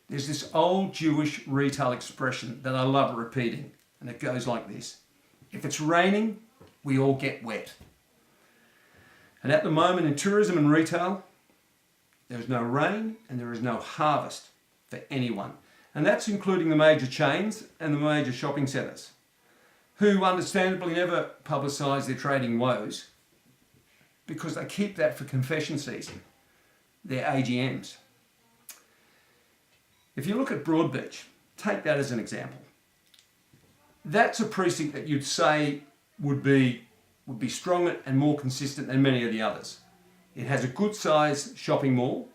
There's this old Jewish retail expression that I love repeating, and it goes like this. If it's raining, we all get wet. And at the moment in tourism and retail, there is no rain and there is no harvest for anyone. And that's including the major chains and the major shopping centres, who understandably never publicise their trading woes because they keep that for confession season, their AGMs. If you look at Broadbeach, take that as an example. That's a precinct that you'd say would be stronger and more consistent than many of the others. It has a good size shopping mall,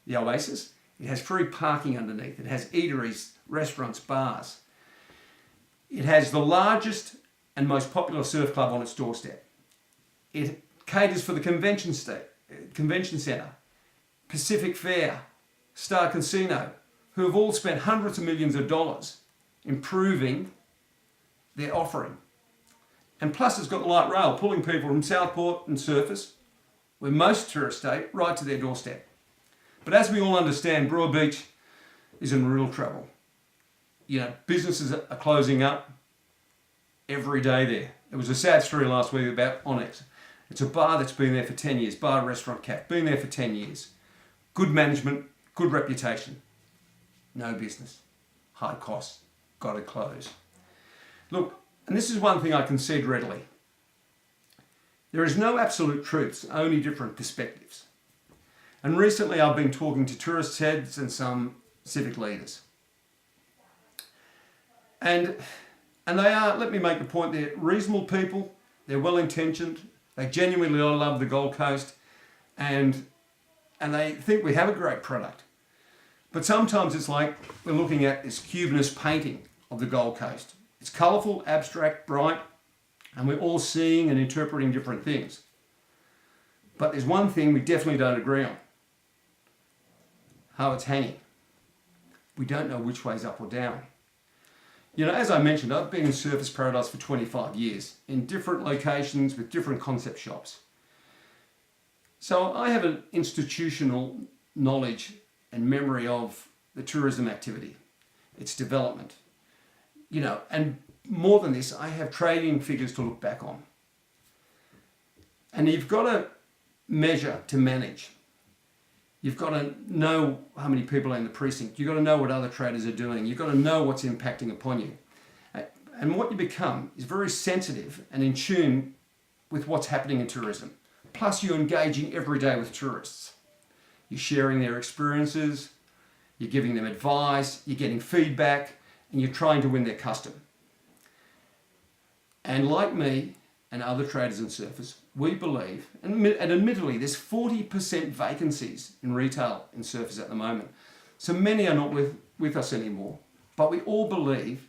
the Oasis. It has free parking underneath. It has eateries, restaurants, bars. It has the largest and most popular surf club on its doorstep. It caters for the convention centre, Pacific Fair, Star Casino, who have all spent hundreds of millions of dollars improving their offering. And plus it's got light rail pulling people from Southport and Surfers, where most tourists stay, right to their doorstep. But as we all understand, Broadbeach is in real trouble. Businesses are closing up every day there. There was a sad story last week about Onyx. It's a bar that's been there for 10 years, bar, restaurant, cafe, been there for 10 years. Good management, good reputation. No business. High costs. Got to close. Look, and this is one thing I concede readily. There is no absolute truths, only different perspectives. And recently I've been talking to tourist heads and some civic leaders. And they are, let me make the point, they're reasonable people, they're well-intentioned, they genuinely love the Gold Coast, and they think we have a great product. But sometimes it's like we're looking at this Cubist painting of the Gold Coast. It's colourful, abstract, bright, and we're all seeing and interpreting different things. But there's one thing we definitely don't agree on. How it's hanging. We don't know which way's up or down. As I mentioned, I've been in Surfers Paradise for 25 years, in different locations with different concept shops. So I have an institutional knowledge and memory of the tourism activity, its development. And more than this, I have trading figures to look back on. And you've got to measure to manage. You've got to know how many people are in the precinct. You've got to know what other traders are doing. You've got to know what's impacting upon you. And what you become is very sensitive and in tune with what's happening in tourism. Plus you're engaging every day with tourists. You're sharing their experiences, you're giving them advice, you're getting feedback, and you're trying to win their custom. And like me and other traders and surfers, we believe, and admittedly there's 40% vacancies in retail in surfers at the moment. So many are not with us anymore. But we all believe,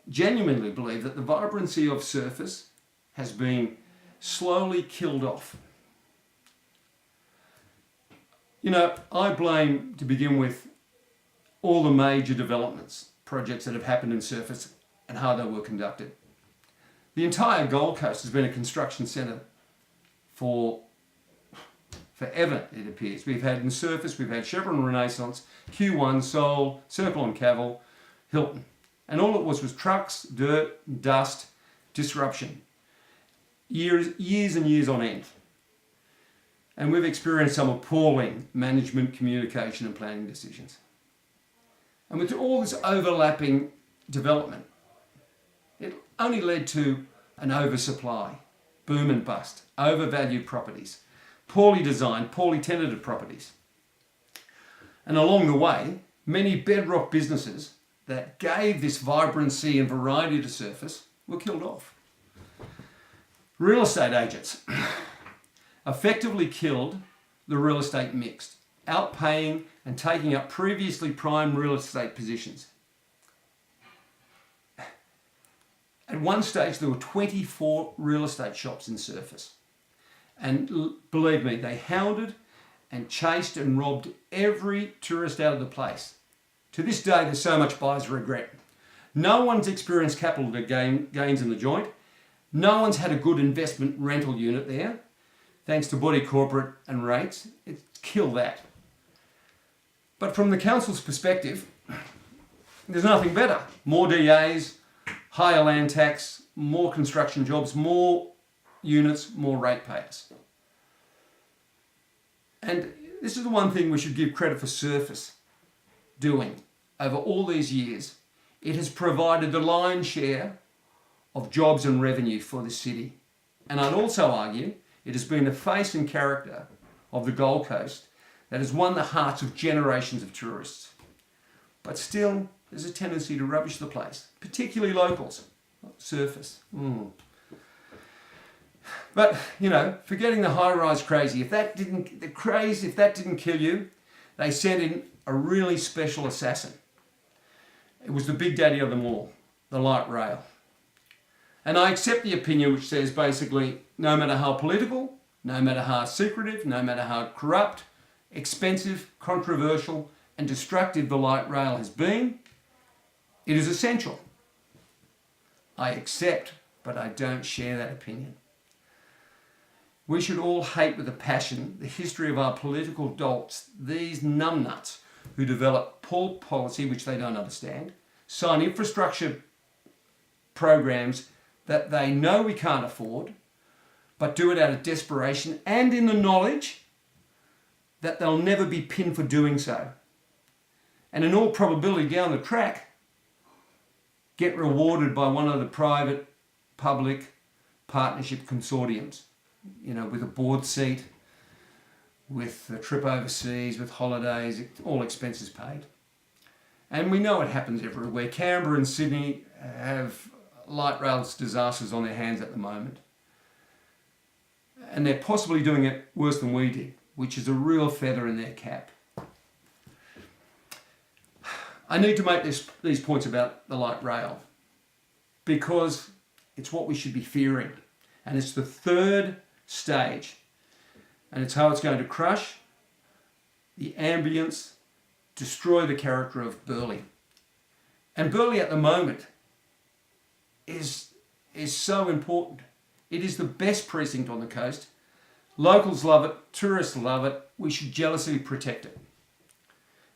genuinely believe, that the vibrancy of surfers has been slowly killed off. I blame, to begin with, all the major developments, projects that have happened in surfers and how they were conducted. The entire Gold Coast has been a construction centre for forever, it appears. We've had in Surfers, we've had Chevron Renaissance, Q1, Seoul, Circle and Cavill, Hilton. And all it was trucks, dirt, dust, disruption. Years and years on end. And we've experienced some appalling management, communication and planning decisions. And with all this overlapping development, it only led to an oversupply, boom and bust, overvalued properties, poorly designed, poorly tenanted properties. And along the way, many bedrock businesses that gave this vibrancy and variety to surface were killed off. Real estate agents effectively killed the real estate mix, outpaying and taking up previously prime real estate positions. At one stage, there were 24 real estate shops in Surfers. And believe me, they hounded and chased and robbed every tourist out of the place. To this day, there's so much buyer's regret. No one's experienced capital gains in the joint. No one's had a good investment rental unit there. Thanks to body corporate and rates, it's killed that. But from the council's perspective, there's nothing better. More DAs, higher land tax, more construction jobs, more units, more ratepayers. And this is the one thing we should give credit for Surface doing over all these years. It has provided the lion's share of jobs and revenue for the city. And I'd also argue it has been the face and character of the Gold Coast that has won the hearts of generations of tourists. But still, there's a tendency to rubbish the place, particularly locals. Surface. But, forgetting the high-rise crazy, if that didn't kill you, they sent in a really special assassin. It was the big daddy of them all, the light rail. And I accept the opinion which says basically, no matter how political, no matter how secretive, no matter how corrupt, expensive, controversial and destructive the light rail has been, it is essential. I accept, but I don't share that opinion. We should all hate with a passion the history of our political dolts, these numbnuts who develop poor policy which they don't understand, sign infrastructure programs that they know we can't afford, but do it out of desperation and in the knowledge that they'll never be pinned for doing so. And in all probability down the track, get rewarded by one of the private-public partnership consortiums, with a board seat, with a trip overseas, with holidays, all expenses paid. And we know it happens everywhere. Canberra and Sydney have light rail disasters on their hands at the moment. And they're possibly doing it worse than we did, which is a real feather in their cap. I need to make these points about the light rail because it's what we should be fearing. And it's the third stage. And it's how it's going to crush the ambience, destroy the character of Burleigh. And Burleigh at the moment is so important. It is the best precinct on the coast. Locals love it, tourists love it. We should jealously protect it.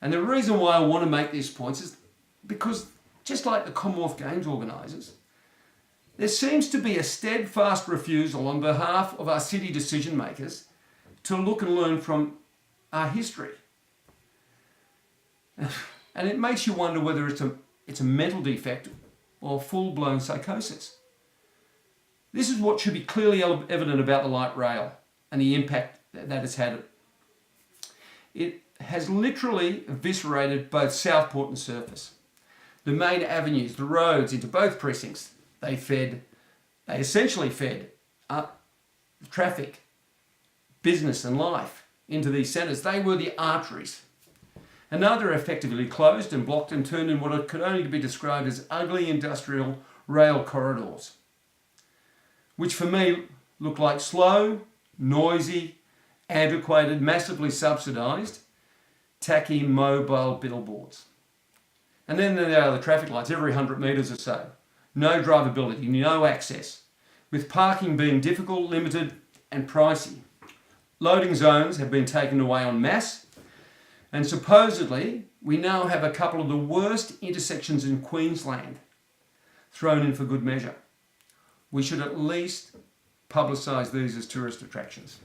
And the reason why I want to make these points is because, just like the Commonwealth Games organisers, there seems to be a steadfast refusal on behalf of our city decision makers to look and learn from our history. And it makes you wonder whether it's a mental defect or full-blown psychosis. This is what should be clearly evident about the light rail and the impact that it's had. It has literally eviscerated both Southport and Surface. The main avenues, the roads into both precincts, they essentially fed traffic, business and life into these centres. They were the arteries. And now they're effectively closed and blocked and turned in what could only be described as ugly industrial rail corridors, which for me look like slow, noisy, antiquated, massively subsidised, tacky mobile billboards. And then there are the traffic lights every 100 metres or so. No drivability, no access, with parking being difficult, limited and pricey. Loading zones have been taken away en masse, and supposedly we now have a couple of the worst intersections in Queensland thrown in for good measure. We should at least publicise these as tourist attractions.